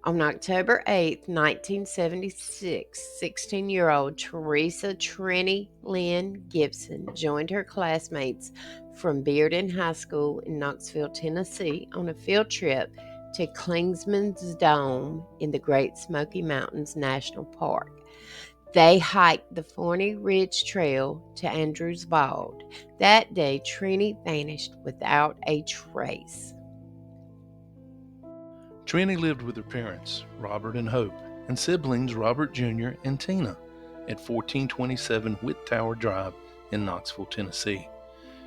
On October 8th, 1976, 16-year-old Teresa Trenny Lynn Gibson joined her classmates from Bearden High School in Knoxville, Tennessee, on a field trip to Klingsman's Dome in the Great Smoky Mountains National Park. They hiked the Forney Ridge Trail to Andrews Bald. That day, Trini vanished without a trace. Trenny lived with her parents, Robert and Hope, and siblings Robert Jr. and Tina at 1427 Whit Tower Drive in Knoxville, Tennessee.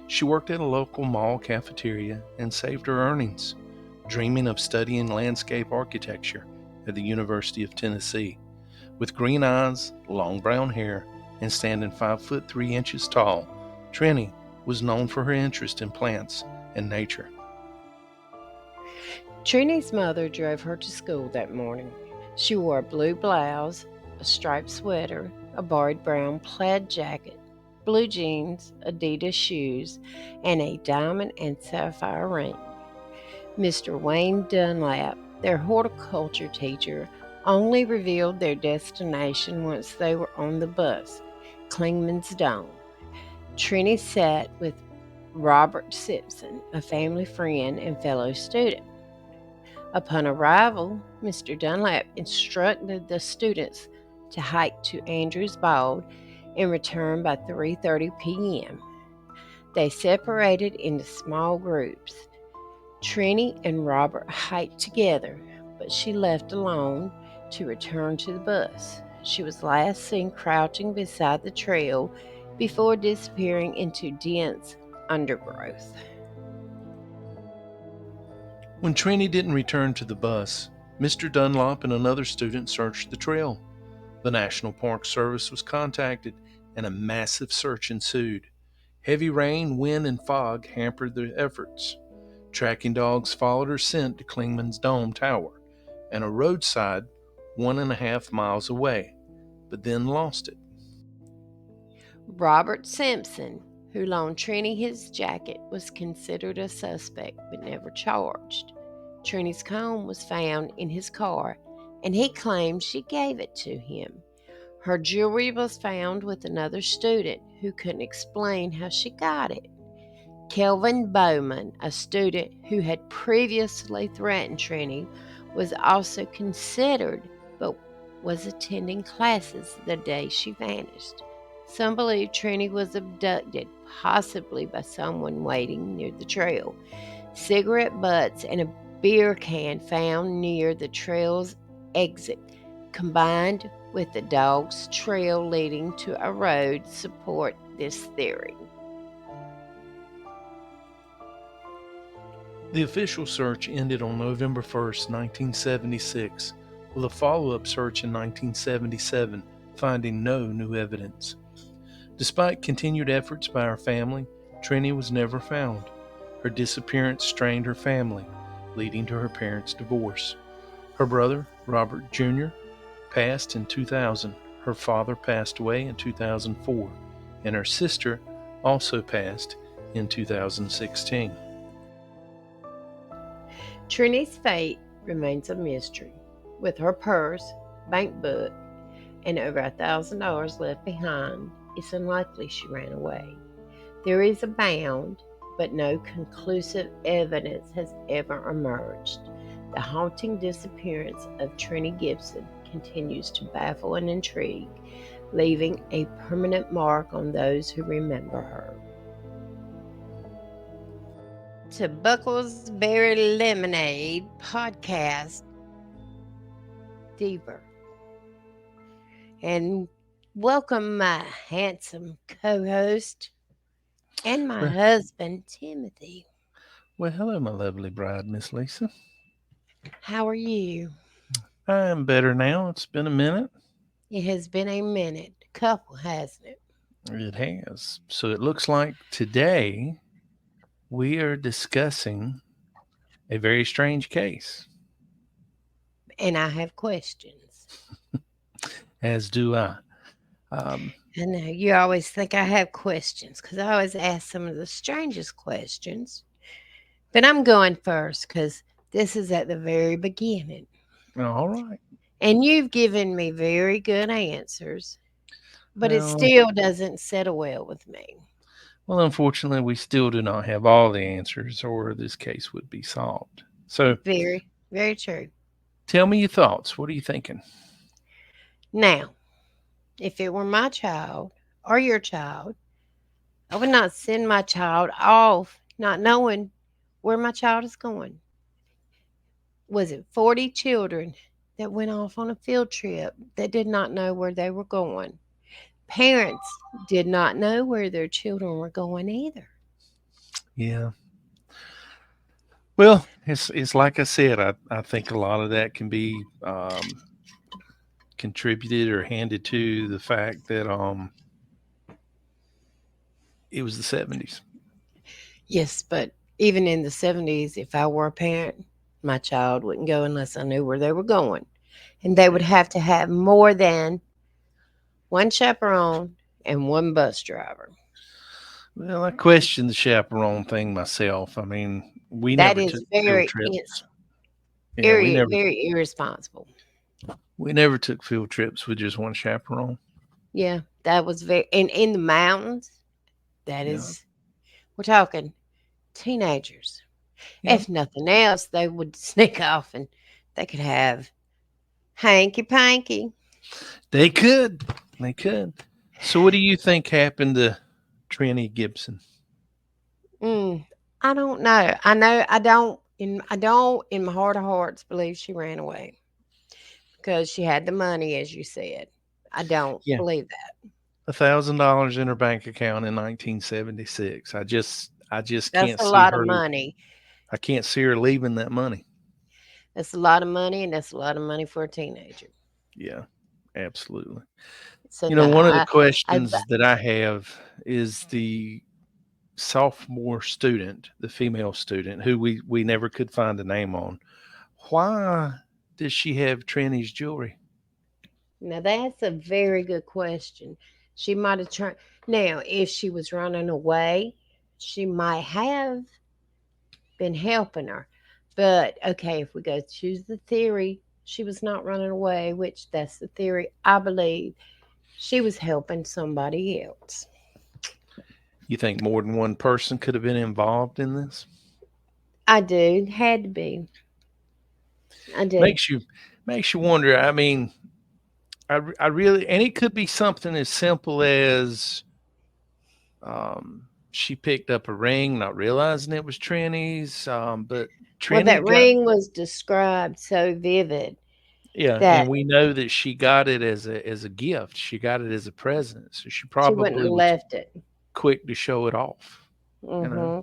She worked at a local mall cafeteria and saved her earnings, dreaming of studying landscape architecture at the University of Tennessee. With green eyes, long brown hair, and standing 5 foot 3 inches tall, Trenny was known for her interest in plants and nature. Trini's mother drove her to school that morning. She wore a blue blouse, a striped sweater, a borrowed brown plaid jacket, blue jeans, Adidas shoes, and a diamond and sapphire ring. Mr. Wayne Dunlap, their horticulture teacher, only revealed their destination once they were on the bus, Klingman's Dome. Trini sat with Robert Simpson, a family friend and fellow student. Upon arrival, Mr. Dunlap instructed the students to hike to Andrews Bald and return by 3:30 p.m. They separated into small groups. Trini and Robert hiked together, but she left alone to return to the bus. She was last seen crouching beside the trail before disappearing into dense undergrowth. When Trenny didn't return to the bus, Mr. Dunlop and another student searched the trail. The National Park Service was contacted and a massive search ensued. Heavy rain, wind, and fog hampered their efforts. Tracking dogs followed her scent to Klingman's Dome Tower and a roadside 1.5 miles away, but then lost it. Robert Simpson, who loaned Trini his jacket, was considered a suspect but never charged. Trini's comb was found in his car, and he claimed she gave it to him. Her jewelry was found with another student who couldn't explain how she got it. Kelvin Bowman, a student who had previously threatened Trini, was also considered but was attending classes the day she vanished. Some believe Trini was abducted, possibly by someone waiting near the trail. Cigarette butts and a beer can found near the trail's exit, combined with the dog's trail leading to a road, support this theory. The official search ended on November 1st, 1976, with a follow-up search in 1977, finding no new evidence. Despite continued efforts by her family, Trenny was never found. Her disappearance strained her family, leading to her parents' divorce. Her brother, Robert Jr., passed in 2000. Her father passed away in 2004, and her sister also passed in 2016. Trini's fate remains a mystery. With her purse, bank book, and over $1,000 left behind, it's unlikely she ran away. Theories abound, but no conclusive evidence has ever emerged. The haunting disappearance of Trenny Gibson continues to baffle and intrigue, leaving a permanent mark on those who remember her. To Buckles Berry Lemonade podcast, Deeper. And welcome my handsome co host and my Well, husband, Timothy. hello, my lovely bride, Miss Lisa. How are you? I am better now. It's been a minute. It has been a minute, couple, hasn't it? It has. So it looks like today we are discussing a very strange case, And I have questions. as do I. Um, I know you always think I have questions because I always ask some of the strangest questions. But I'm going first because this is at the very beginning. All right. And you've given me very good answers, but it Well, still doesn't settle well with me. well, unfortunately, we still do not have all the answers, or this case would be solved. So, Very, very true. tell me your thoughts. What are you thinking? Now, if it were my child or your child, I would not send my child off not knowing where my child is going. Was it 40 children that went off on a field trip that did not know where they were going? Parents did not know where their children were going either. Yeah. Well, it's like I said. I think a lot of that can be contributed or handed to the fact that it was the 70s. Yes, but even in the 70s, if I were a parent, my child wouldn't go unless I knew where they were going. And they would Yeah. have to have more than one chaperone and one bus driver. Well, I question the chaperone thing myself. I mean, we That never is took field very, trips. Yeah, very irresponsible. we never took field trips with just one chaperone. Yeah, that was very, and in the mountains, that Yeah. is, we're talking teenagers. Yeah. If nothing else, they would sneak off and they could have hanky panky. They could. They could. So what do you think happened to Trenny Gibson? Mm, I don't know. I know I don't in my heart of hearts believe she ran away because she had the money, as you said. I don't Yeah. believe that. $1,000 in her bank account in 1976. I just That's can't a see lot of her. money. I can't see her leaving that money. That's a lot of money, and that's a lot of money for a teenager. Yeah, absolutely. So You know, no, one of the I questions that I have is the sophomore student, the female student, who we never could find a name on. Why does she have Tranny's jewelry? now that's a very good question. She might have tried. Now, if she was running away, she might have been helping her. But okay, if we go choose the theory, she was not running away, which that's the theory I believe. She was helping somebody else. You think more than one person could have been involved in this? I do. Had to be. I do. Makes you makes you wonder. I mean, I really, and it could be something as simple as she picked up a ring, not realizing it was Tranny's. But Well, Tranny that got, ring was described so vivid yeah, that and we know that she got it as a gift. She got it as a present, so she she wouldn't probably have was left it. quick to show it off. You know, Hmm.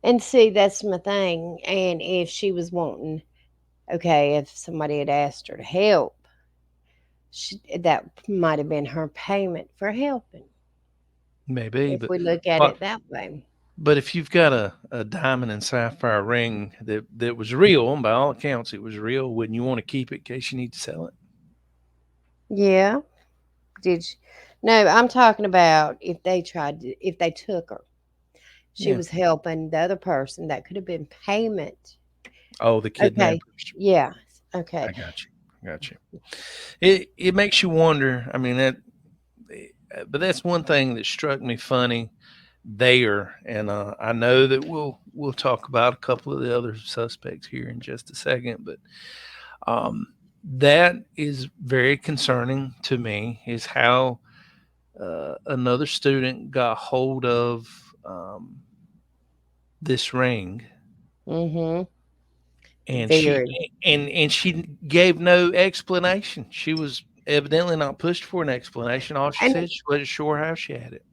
And see, that's my thing. And if she was wanting, okay, if somebody had asked her to help, that might have been her payment for helping, maybe, if we look at but it that way. but if you've got a diamond and sapphire ring that was real, and by all accounts it was real, wouldn't you want to keep it in case you need to sell it? Yeah. Did you? No, I'm talking about if they took her. She Yeah. was helping the other person. That could have been payment. Oh, the Okay. kidnappers. Yeah. Okay. I got you. I got you. It makes you wonder. I mean but that's one thing that struck me funny there, and I know that we'll talk about a couple of the other suspects here in just a second, but um, that is very concerning to me. Is how another student got hold of this ring, Mm-hmm. and Very. she gave no explanation. She was evidently not pushed for an explanation. All she And said, she wasn't sure how she had it.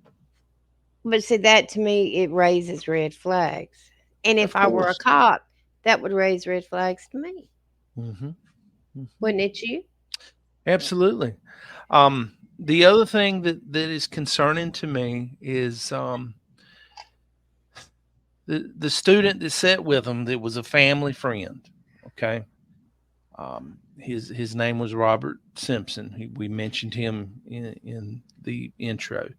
but see that to me it raises red flags. And if Of I were a course. cop, that would raise red flags to me. Hmm. Hmm. Wouldn't it you? Absolutely. The other thing that is concerning to me is the student that sat with him that was a family friend. Okay. His name was Robert Simpson. We mentioned him in the intro.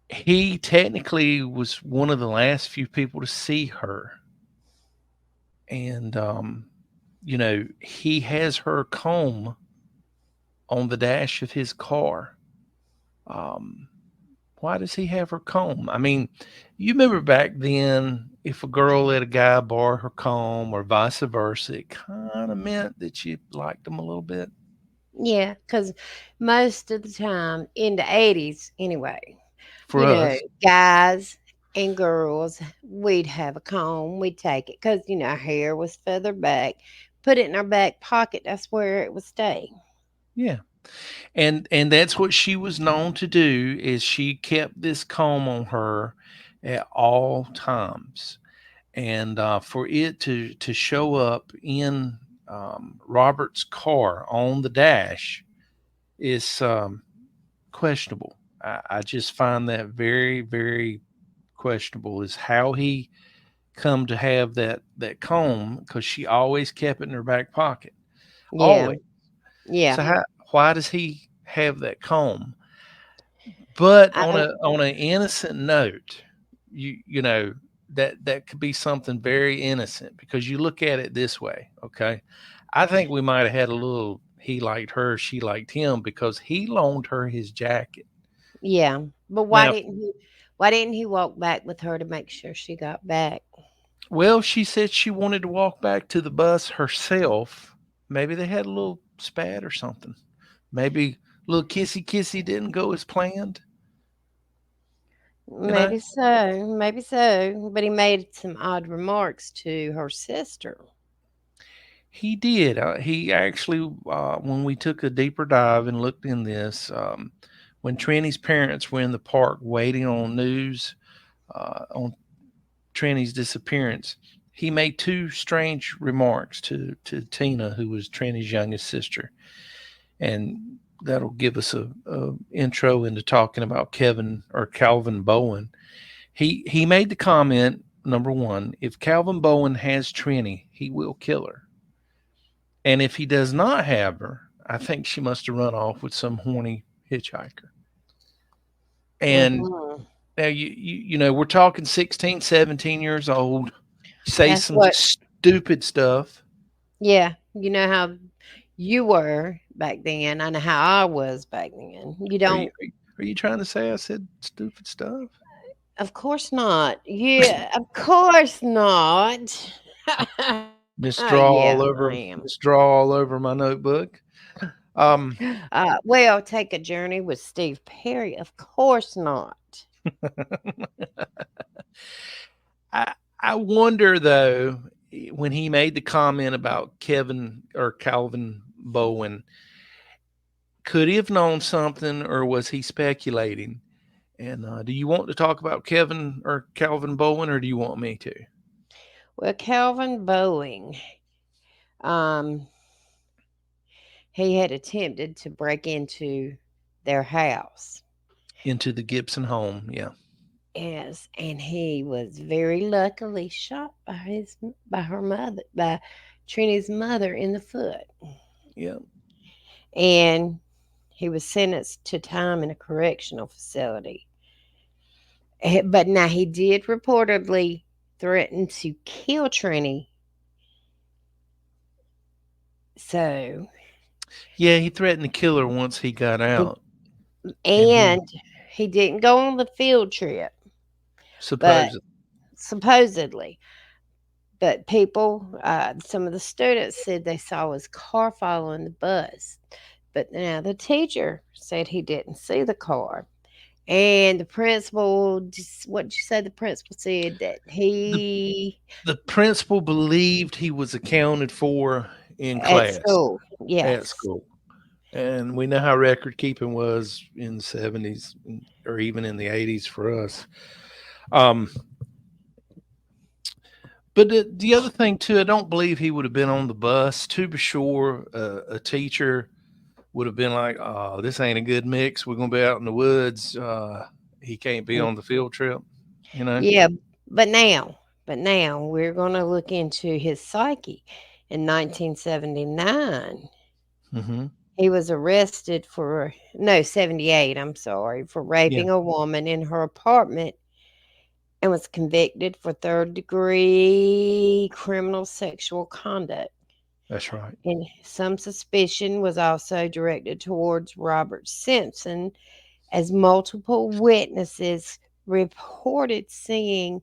He technically was one of the last few people to see her, and he has her comb on the dash of his car. Um, why does he have her comb? I mean, you remember back then, if a girl let a guy borrow her comb or vice versa, it kind of meant that you liked him a little bit. Yeah, because most of the time in the 80s, anyway, For us, guys and girls, we'd have a comb, we'd take it because, our hair was feathered back, put it in our back pocket. That's where it would stay. yeah, and that's what she was known to do. Is she kept this comb on her at all times, and for it to show up in Robert's car on the dash is questionable. I just find that very, very questionable. Is how he come to have that comb because she always kept it in her back pocket, Yeah, always. yeah. So why does he have that comb? But I, on an innocent note, that could be something very innocent because you look at it this way, okay? I think we might have had a little he liked her, she liked him because he loaned her his jacket. yeah. But Now, why didn't he walk back with her to make sure she got back? well, she said she wanted to walk back to the bus herself. Maybe they had a little spat or something. Maybe a little kissy kissy didn't go as planned, you know? Maybe so. But he made some odd remarks to her sister. He did. He actually, when we took a deeper dive and looked in this, when Trenny's parents were in the park waiting on news on Trenny's disappearance, he made two strange remarks to Tina, who was Trenny's youngest sister, and that'll give us a intro into talking about Kevin or Calvin Bowen. He made the comment number one: if Calvin Bowen has Trenny, he will kill her. And if he does not have her, I think she must have run off with some horny hitchhiker. And Hmm. now we're talking 16, 17 years old. Say That's some what. stupid stuff. Yeah, you know how you were back then. I know how I was back then. You Are you don't. are you trying to say I said stupid stuff? Of course not. Yeah, of course not. Yeah, I am. Miss draw all over my notebook. Um, Well, take a journey with Steve Perry. Of course not. I wonder though when he made the comment about Kevin or Calvin Bowen, could he have known something or was he speculating? And do you want to talk about Kevin or Calvin Bowen, or do you want me to? Well, Calvin Boeing, um, he had attempted to break into their house. Into the Gibson home, yeah, Yes, and he was very luckily shot by her mother, by Trini's mother in the foot. yeah, And he was sentenced to time in a correctional facility. But now he did reportedly threaten to kill Trini. So, yeah. He threatened to kill her once he got he- out, and he and he didn't go on the field trip, but supposed supposedly. But some of the students said they saw his car following the bus. But now the teacher said he didn't see the car. And the principal, what did you say? The principal said that the he the principal believed he was accounted for in at class school, at yes, school, and we know how record keeping was in the 70s or even in the 80s for us. Um, But the other thing too, I don't believe he would have been on the bus. To be sure, a teacher would have been like, "Oh, this ain't a good mix. We're gonna be out in the woods. He can't be Mm, on the field trip." You know. yeah. But now we're going to look into his psyche. In 1979, Hmm. he was arrested for no 78. I'm sorry, for Yeah. raping a woman in her apartment and was convicted for third degree criminal sexual conduct. That's right. And some suspicion was also directed towards Robert Simpson, as multiple witnesses reported seeing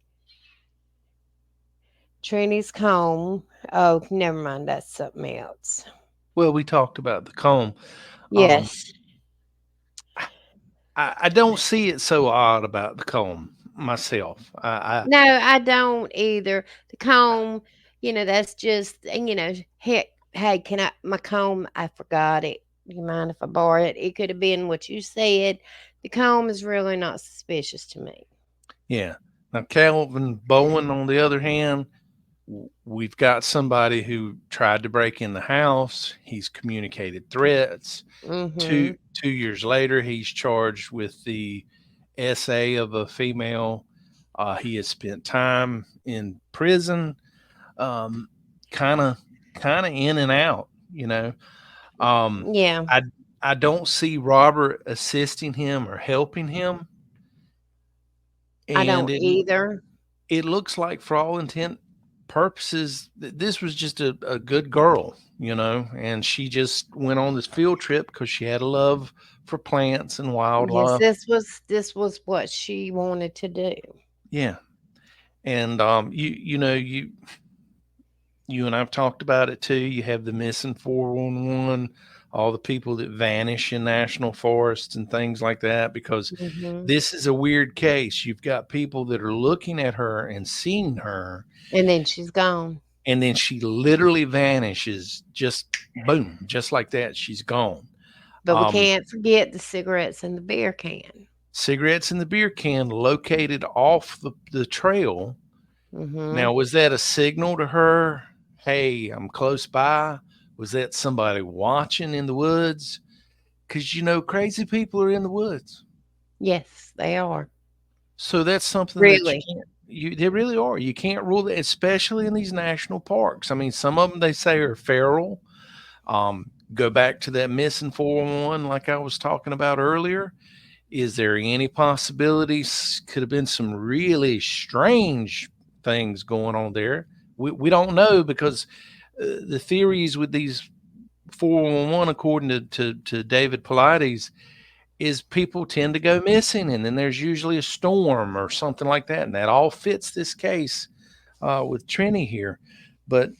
Trinity's comb. Oh, never mind, that's something else. Well, we talked about the comb. Um, Yes. I don't see it so odd about the comb myself. No, I don't either. The comb, that's just, heck, hey, can my comb, I forgot it. You mind if I borrow it? It could have been what you said. The comb is really not suspicious to me. Yeah. Now, Calvin Bowen, on the other hand, we've got somebody who tried to break in the house. He's communicated threats. Mm-hmm. Two years later, he's charged with the SA of a female. He has spent time in prison, um, kind of, in and out. Yeah, I don't see Robert assisting him or helping him, I and don't either. it looks like, for all intent purposes, this was just a good girl, and she just went on this field trip because she had a love for plants and Yes, wildlife. this was what she wanted to do. Yeah. And you and I've talked about it too. You have the missing 411, all the people that vanish in national forests and things like that, because Hmm. this is a weird case. You've got people that are looking at her and seeing her, And then she's gone. and then she literally vanishes, just boom, just like that. She's gone. But we Um, can't forget the cigarettes in the beer can. Cigarettes in the beer can located off the trail. Hmm. Now, was that a signal to her? Hey, I'm close by. Was that somebody watching in the woods? Because crazy people are in the woods. Yes, they are. So that's something that you Really. can't. They really are. You can't rule that, especially in these national parks. I mean, some of them they say are feral. Go back to that missing 411, like I was talking about earlier. Is there any possibilities? Could have been some really strange things going on there. We don't know, because the theories with these 411, according to David Pilates, is people tend to go missing, and then there's usually a storm or something like that. And that all fits this case with Trenny here. But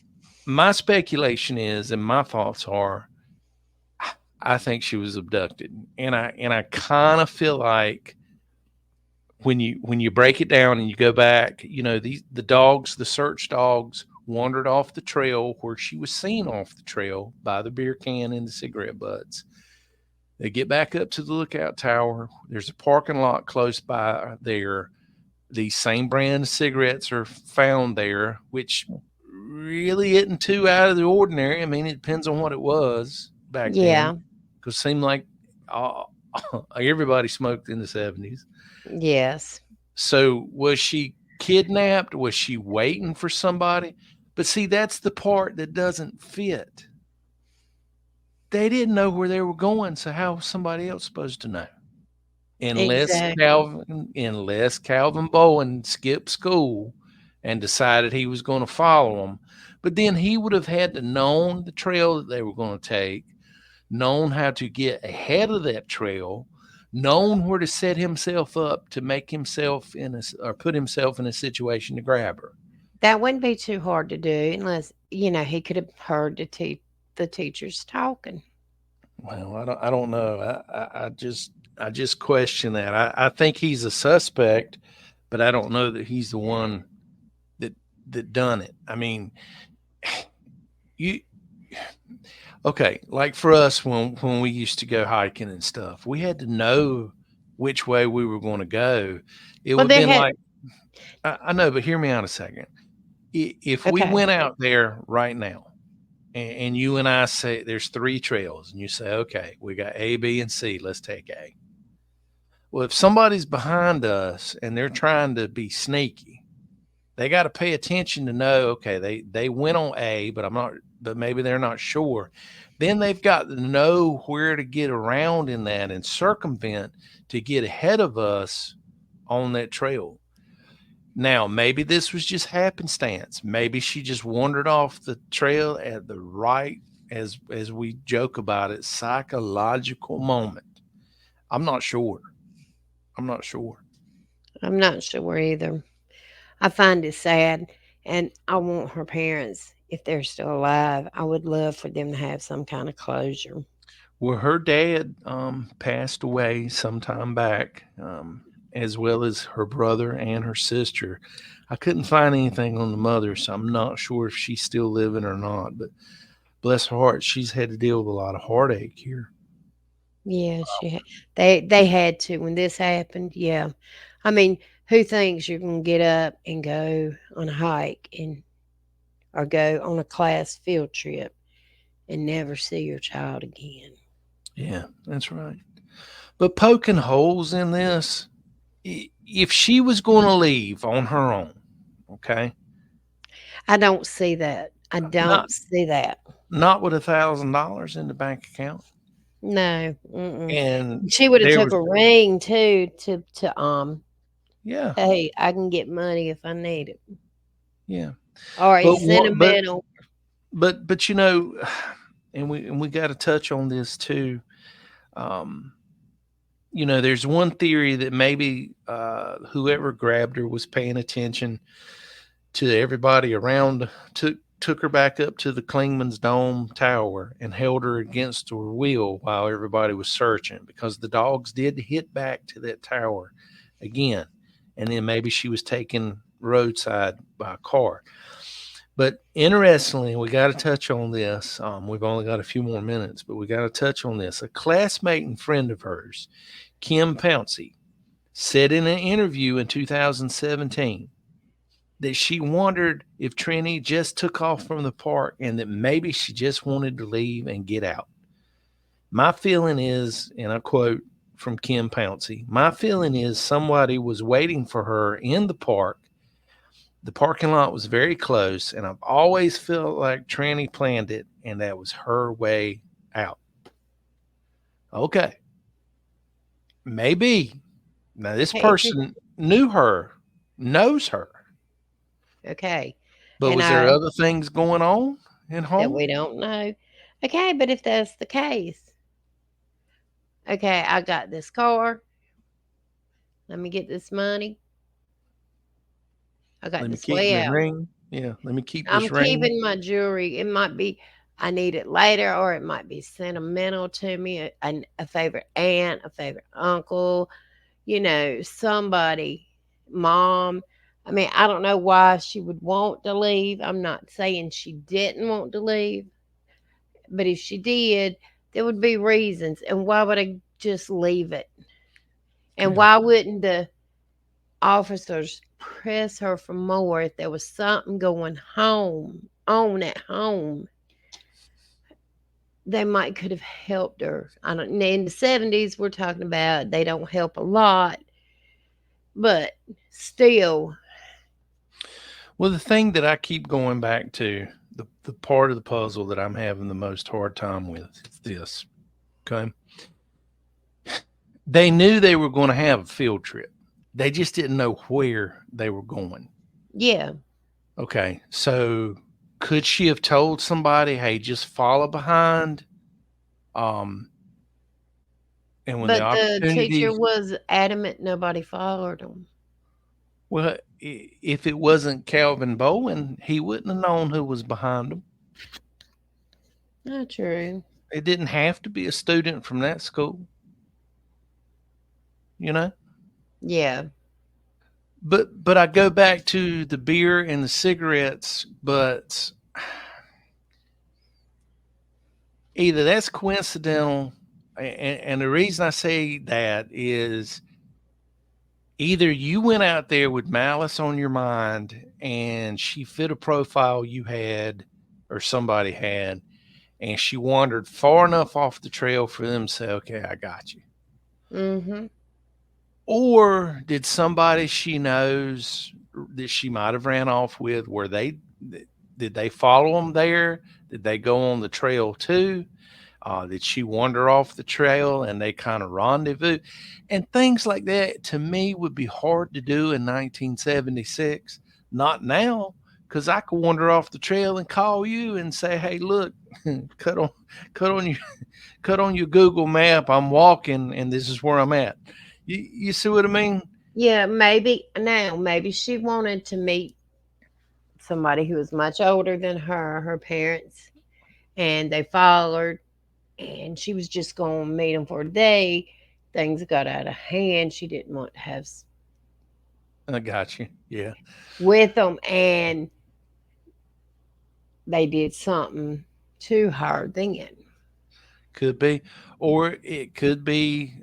my speculation is, and my thoughts are, I think she was abducted. And I kind of feel like, when you break it down and you go back, the dogs, the search dogs, wandered off the trail where she was seen off the trail by the beer can and the cigarette butts. They get back up to the lookout tower. There's a parking lot close by there. These same brand of cigarettes are found there, which really isn't too out of the ordinary. I mean, it depends on what it was back then, Yeah. because it seemed like uh, everybody smoked in the 70s. Yes. So was she kidnapped? Was she waiting for somebody? But see, that's the part that doesn't fit. They didn't know where they were going, so how was somebody else supposed to know? Unless Exactly. Calvin Bowen skipped school and decided he was going to follow them. But then he would have had to known the trail that they were going to take, known how to get ahead of that trail, known where to set himself up to make himself or put himself in a situation to grab her. That wouldn't be too hard to do unless, he could have heard the teachers talking. Well, I don't know. I just question that. I think he's a suspect, but I don't know that he's the one that done it. I mean, you okay, like for us, when we used to go hiking and stuff, we had to know which way we were going to go. It Well, would have they been had like, I know, but hear me out a second. If we okay. went out there right now, and you and I say there's three trails, and you say, okay, we got A, B, and C, let's take A. Well, if somebody's behind us and they're trying to be sneaky, they got to pay attention to know, okay, they went on A, but maybe they're not sure. Then they've got to know where to get around in that and circumvent to get ahead of us on that trail. Now, maybe this was just happenstance. Maybe she just wandered off the trail at the right, as we joke about it, psychological moment. I'm not sure. I'm not sure. I'm not sure either. I find it sad, and I want her parents, if they're still alive, I would love for them to have some kind of closure. Well, her dad passed away some time back, as well as her brother and her sister. I couldn't find anything on the mother, so I'm not sure if she's still living or not. But bless her heart, she's had to deal with a lot of heartache here. Yeah, they had to when this happened. Yeah, I mean, who thinks you're gonna get up and go on a hike and or go on a class field trip and never see your child again? Yeah, that's right. But poking holes in this, if she was going to leave on her own, okay, I don't see that. I not don't see that. not with $1,000 in the bank account, No, mm-mm. and She would have there took was, a ring too yeah, hey, I can get money if I need it. yeah. Or But it's what? sentimental. But you know, and we got to touch on this too. Um, there's one theory that maybe whoever grabbed her was paying attention to everybody around, took her back up to the Klingman's Dome Tower and held her against her will while everybody was searching, because the dogs did hit back to that tower again, and then maybe she was taken roadside by a car. But interestingly, we got to touch on this. We've only got a few more minutes, but we got to touch on this. A classmate and friend of hers, Kim Pouncey, said in an interview in 2017 that she wondered if Trenny just took off from the park and that maybe she just wanted to leave and get out. My feeling is, and I quote from Kim Pouncey, my feeling is somebody was waiting for her in the park. The parking lot was very close, and I've always felt like Tranny planned it, and that was her way out. Okay, maybe. Now, this Hey, if it person knew her, knows her, okay, but and was there other things going on at that home? we don't know. Okay, but if that's the case, okay, I got this car. Let me get this money. I got Let me this keep way the out. ring. Yeah, let me keep I'm this ring. keeping my jewelry. It might be I need it later, or it might be sentimental to me. A favorite aunt, a favorite uncle, somebody, mom. I mean, I don't know why she would want to leave. I'm not saying she didn't want to leave, but if she did, there would be reasons. And why would I just leave it? And Yeah. why wouldn't the officers press her for more if there was something going on at home? They might could have helped her. I don't. In the 70s, we're talking about they don't help a lot, but still, Well, the thing that I keep going back to, the part of the puzzle that I'm having the most hard time with is this. Okay. They knew they were going to have a field trip. They just didn't know where they were going. yeah. Okay. So could she have told somebody, hey, just follow behind? Um, and when the But the teacher opportunity, was adamant nobody followed them. well, if it wasn't Calvin Bowen, he wouldn't have known who was behind him. Not true. It didn't have to be a student from that school, you know? Yeah. But I go back to the beer and the cigarettes, but either that's coincidental, and the reason I say that is either you went out there with malice on your mind and she fit a profile you had or somebody had, and she wandered far enough off the trail for them to say, okay, I got you. Mhm. Or did somebody she knows that she might have ran off with, did they follow them there? Did they go on the trail too? Did she wander off the trail and they kind of rendezvous? And things like that to me would be hard to do in 1976. Not now, because I could wander off the trail and call you and say, "Hey, look, cut on, cut on your, cut on your Google map. I'm walking, and this is where I'm at." You see what I mean? Yeah, maybe she wanted to meet somebody who was much older than her parents, and they followed, and she was just going to meet them for a day. Things got out of hand. She didn't want to have I got you. Yeah, with them, and they did something to her then. could be, or it could be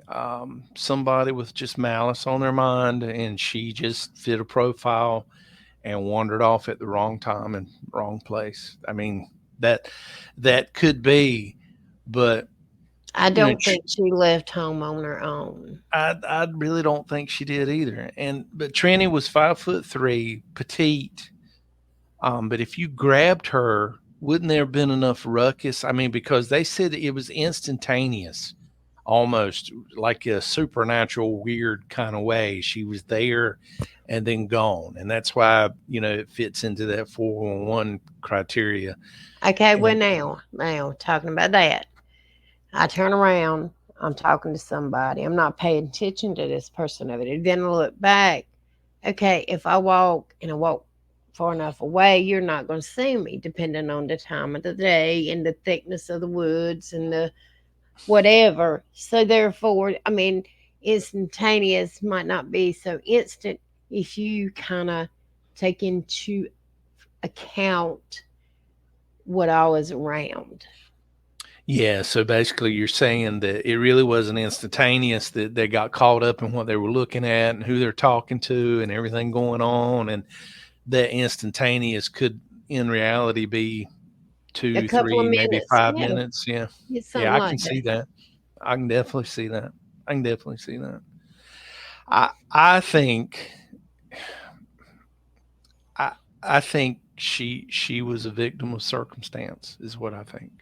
somebody with just malice on their mind, and she just fit a profile and wandered off at the wrong time and wrong place. I mean, that that could be, but I you know, don't think she left home on her own. I really don't think she did either. And but Tranny was 5'3", petite. But if you grabbed her, wouldn't there have been enough ruckus? I mean, because they said it was instantaneous, almost like a supernatural, weird kind of way. She was there and then gone, and that's why it fits into that 411 criteria. Okay, well, And now talking about that, I turn around, I'm talking to somebody, I'm not paying attention to this person over there. Then I look back. Okay, if I walk and I walk far enough away, you're not going to see me, depending on the time of the day and the thickness of the woods and the whatever. So therefore, I mean, instantaneous might not be so instant if you kind of take into account what I was around. yeah, so basically, you're saying that it really wasn't instantaneous, that they got caught up in what they were looking at and who they're talking to and everything going on, and that instantaneous could, in reality, be A two, couple of 3, maybe minutes, 5 minutes. Yeah, it's yeah, something I can like see that. that. I can definitely see that. I can definitely see that. I think I I think she was a victim of circumstance, is what I think.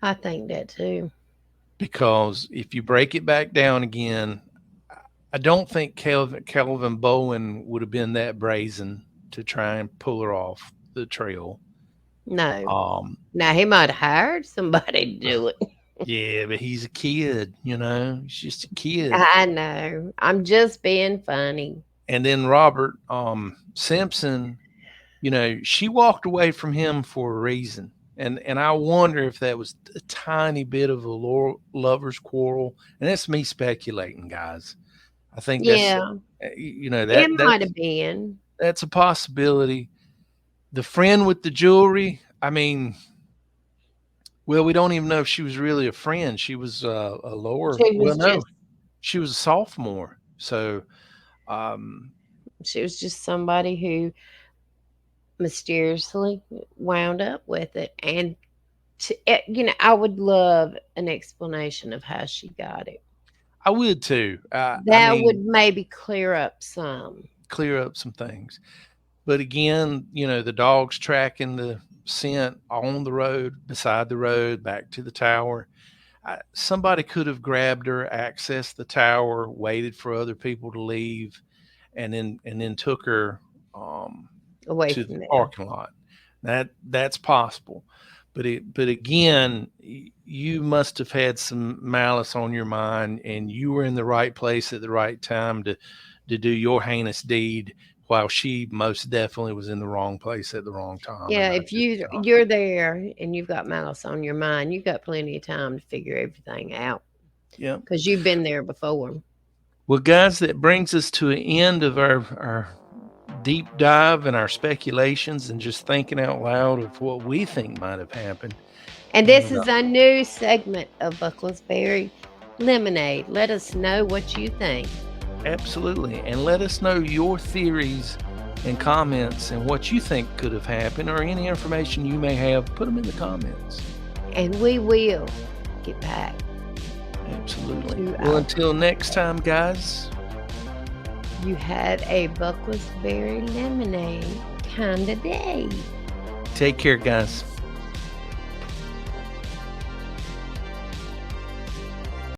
I think that too. Because if you break it back down again, I don't think Kelvin Bowen would have been that brazen to try and pull her off the trail. No. Um, Now he might have hired somebody to do it. yeah, but he's a kid, he's just a kid. I know. I'm just being funny. And then Robert Simpson, she walked away from him for a reason. And I wonder if that was a tiny bit of a lover's quarrel. And that's me speculating, guys. I think that's Yeah, that it might have been. that's a possibility. The friend with the jewelry, I mean, well, we don't even know if she was really a friend. She was a lower. She Well, was no, just she was a sophomore. So, um, she was just somebody who mysteriously wound up with it. And I would love an explanation of how she got it. I would too. I That would mean, maybe clear up some. clear up some things. But again, the dog's tracking the scent on the road, beside the road, back to the tower. Somebody could have grabbed her, accessed the tower, waited for other people to leave, and then took her Away to the from there. parking lot. That's possible. But again, you must have had some malice on your mind, and you were in the right place at the right time to do your heinous deed, while she most definitely was in the wrong place at the wrong time. Yeah, And I if just you're there and you've got malice on your mind, you got plenty of time to figure everything out yeah. because you've been there before. Well, guys, that brings us to an end of our deep dive and our speculations and just thinking out loud of what we think might have happened. And this And is a new segment of Bucklesberry Lemonade. Let us know what you think. absolutely. And let us know your theories and comments and what you think could have happened, or any information you may have. Put them in the comments. And we will get back Absolutely. to Well, our. until next time, guys, You had a Bucklesberry Lemonade kind of day. take care, guys.